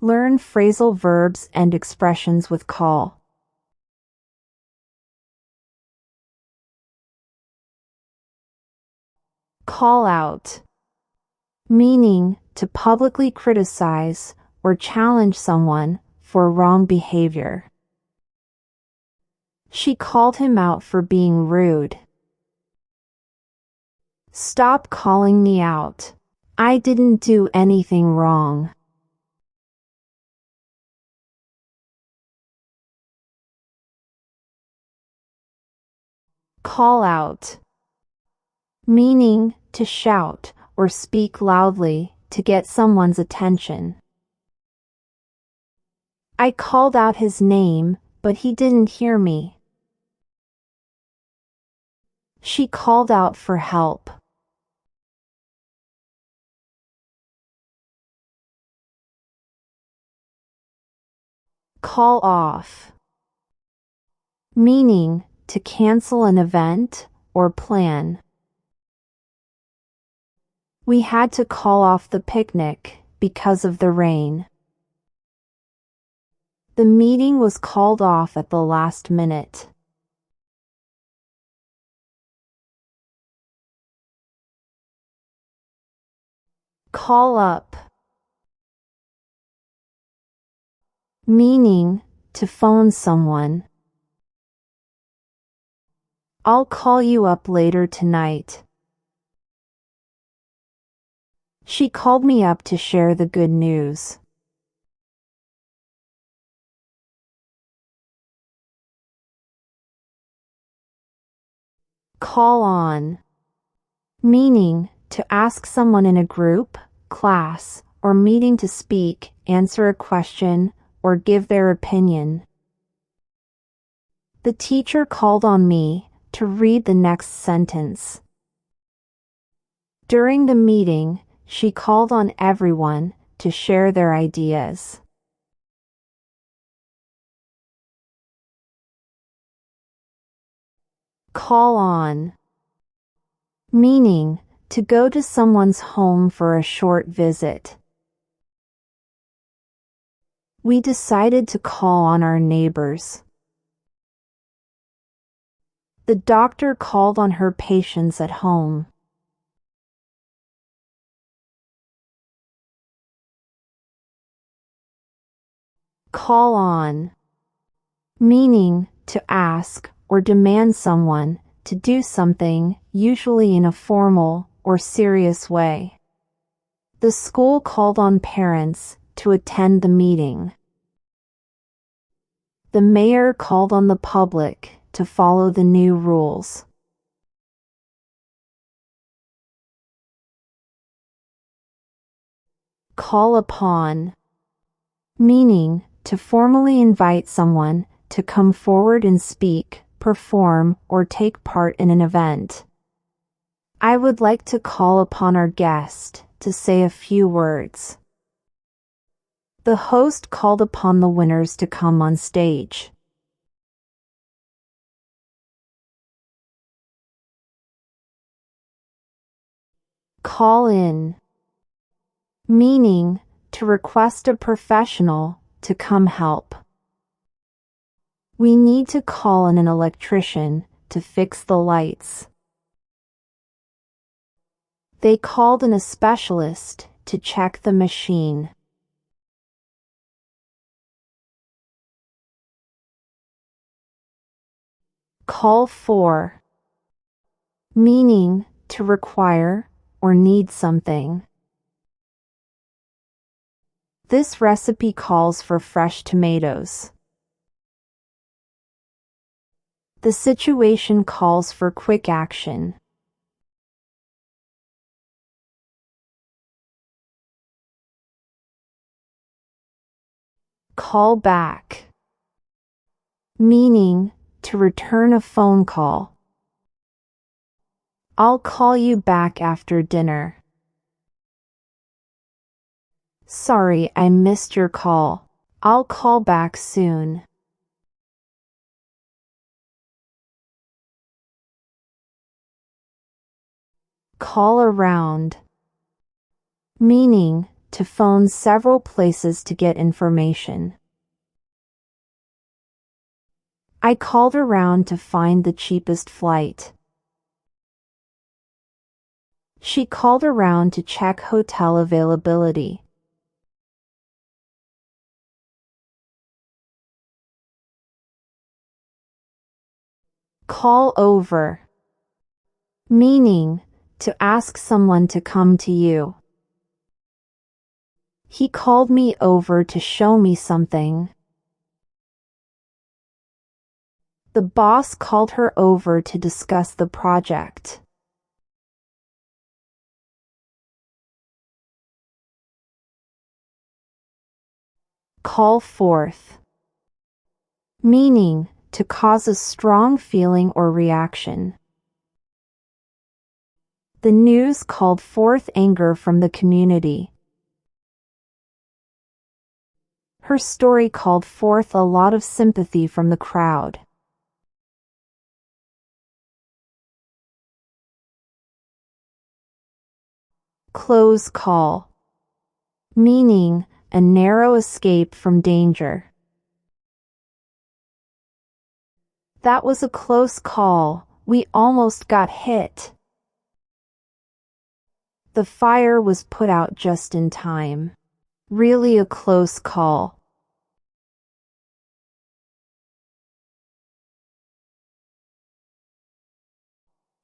Learn phrasal verbs and expressions with call. Call out, meaning to publicly criticize or challenge someone for wrong behavior. She called him out for being rude. Stop calling me out. I didn't do anything wrong. Call out, meaning to shout or speak loudly to get someone's attention. I called out his name, but he didn't hear me. She called out for help. Call off, meaning to cancel an event or plan. We had to call off the picnic because of the rain. The meeting was called off at the last minute. Call up, meaning to phone someone. I'll call you up later tonight. She called me up to share the good news. Call on, meaning to ask someone in a group, class, or meeting to speak, answer a question, or give their opinion. The teacher called on me to read the next sentence. During the meeting, she called on everyone to share their ideas. Call on, meaning to go to someone's home for a short visit. We decided to call on our neighbors. The doctor called on her patients at home. Call on, meaning to ask or demand someone to do something, usually in a formal or serious way. The school called on parents to attend the meeting. The mayor called on the public to follow the new rules. Call upon, meaning to formally invite someone to come forward and speak, perform, or take part in an event. I would like to call upon our guest to say a few words. The host called upon the winners to come on stage. Call in, meaning to request a professional to come help. We need to call in an electrician to fix the lights. They called in a specialist to check the machine. Call for, meaning to require or need something. This recipe calls for fresh tomatoes. The situation calls for quick action. Call back, meaning to return a phone call. I'll call you back after dinner. Sorry, I missed your call. I'll call back soon. Call around, meaning to phone several places to get information. I called around to find the cheapest flight. She called around to check hotel availability. Call over, meaning to ask someone to come to you. He called me over to show me something. The boss called her over to discuss the project. Call forth, meaning to cause a strong feeling or reaction. The news called forth anger from the community. Her story called forth a lot of sympathy from the crowd. Close call, meaning a narrow escape from danger. That was a close call. We almost got hit. The fire was put out just in time. Really a close call.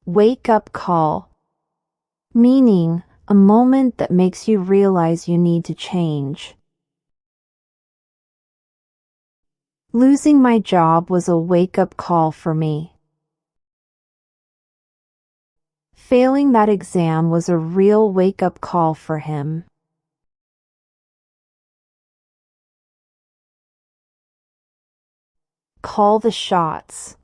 Wake up call, meaning a moment that makes you realize you need to change. Losing my job was a wake-up call for me. Failing that exam was a real wake-up call for him. Call the shots,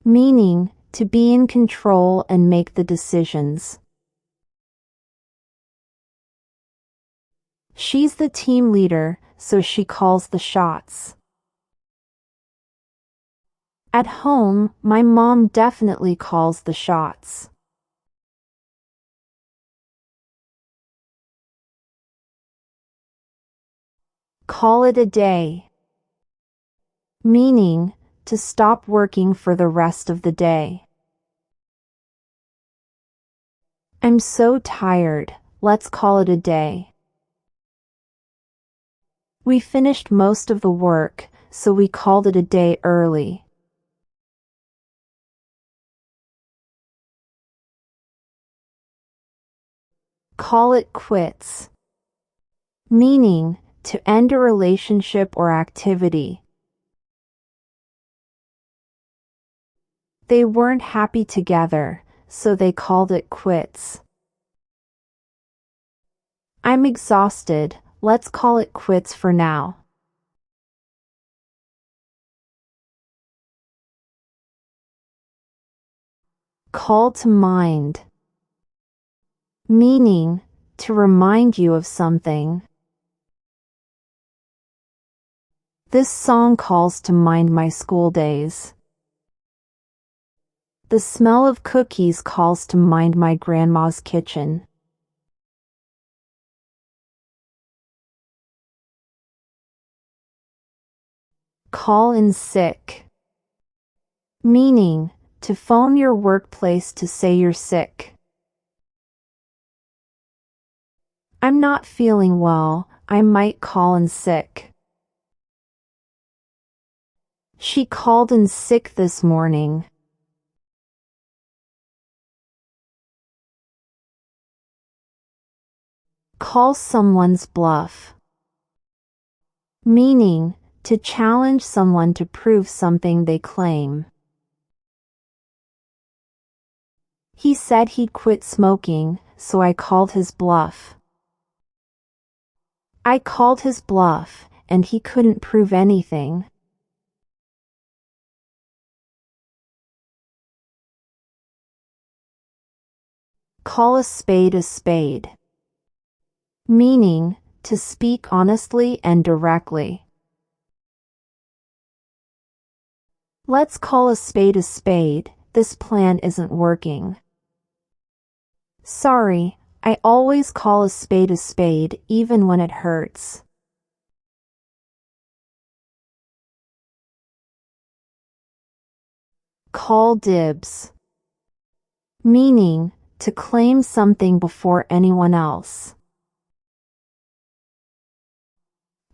meaning to be in control and make the decisions. She's the team leader, so she calls the shots. At home, my mom definitely calls the shots. Call it a day, meaning to stop working for the rest of the day. I'm so tired, let's call it a day. We finished most of the work, so we called it a day early. Call it quits, meaning to end a relationship or activity. They weren't happy together, so they called it quits. I'm exhausted, let's call it quits for now. Call to mind, meaning to remind you of something. This song calls to mind my school days. The smell of cookies calls to mind my grandma's kitchen. Call in sick, meaning to phone your workplace to say you're sick. I'm not feeling well, I might call in sick. She called in sick this morning. Call someone's bluff, meaning to challenge someone to prove something they claim. He said he quit smoking, so I called his bluff. I called his bluff, and he couldn't prove anything. Call a spade, meaning to speak honestly and directly. Let's call a spade, this plan isn't working. Sorry, I always call a spade, even when it hurts. Call dibs. Meaning, to claim something before anyone else.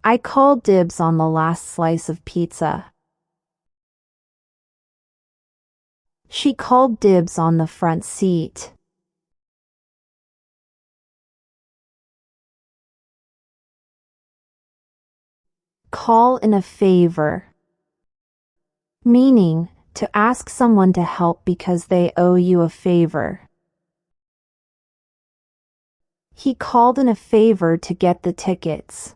I called dibs on the last slice of pizza. She called dibs on the front seat. Call in a favor. Meaning, to ask someone to help because they owe you a favor. He called in a favor to get the tickets.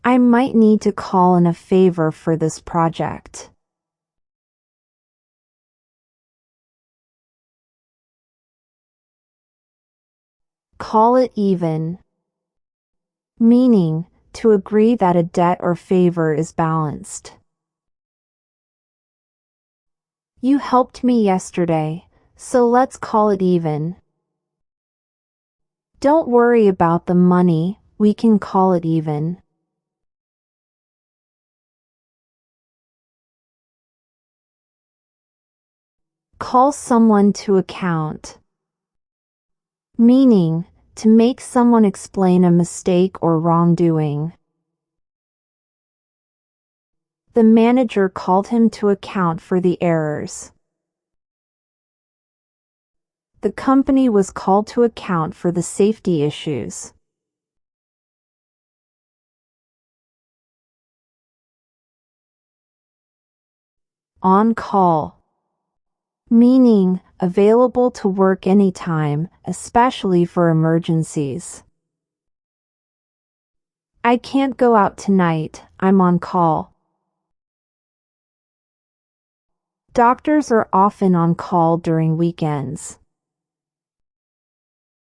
I might need to call in a favor for this project. Call it even. Meaning, to agree that a debt or favor is balanced. You helped me yesterday, so let's call it even. Don't worry about the money, we can call it even. Call someone to account. Meaning, to make someone explain a mistake or wrongdoing. The manager called him to account for the errors. The company was called to account for the safety issues. On call. Meaning, available to work anytime, especially for emergencies. I can't go out tonight, I'm on call. Doctors are often on call during weekends.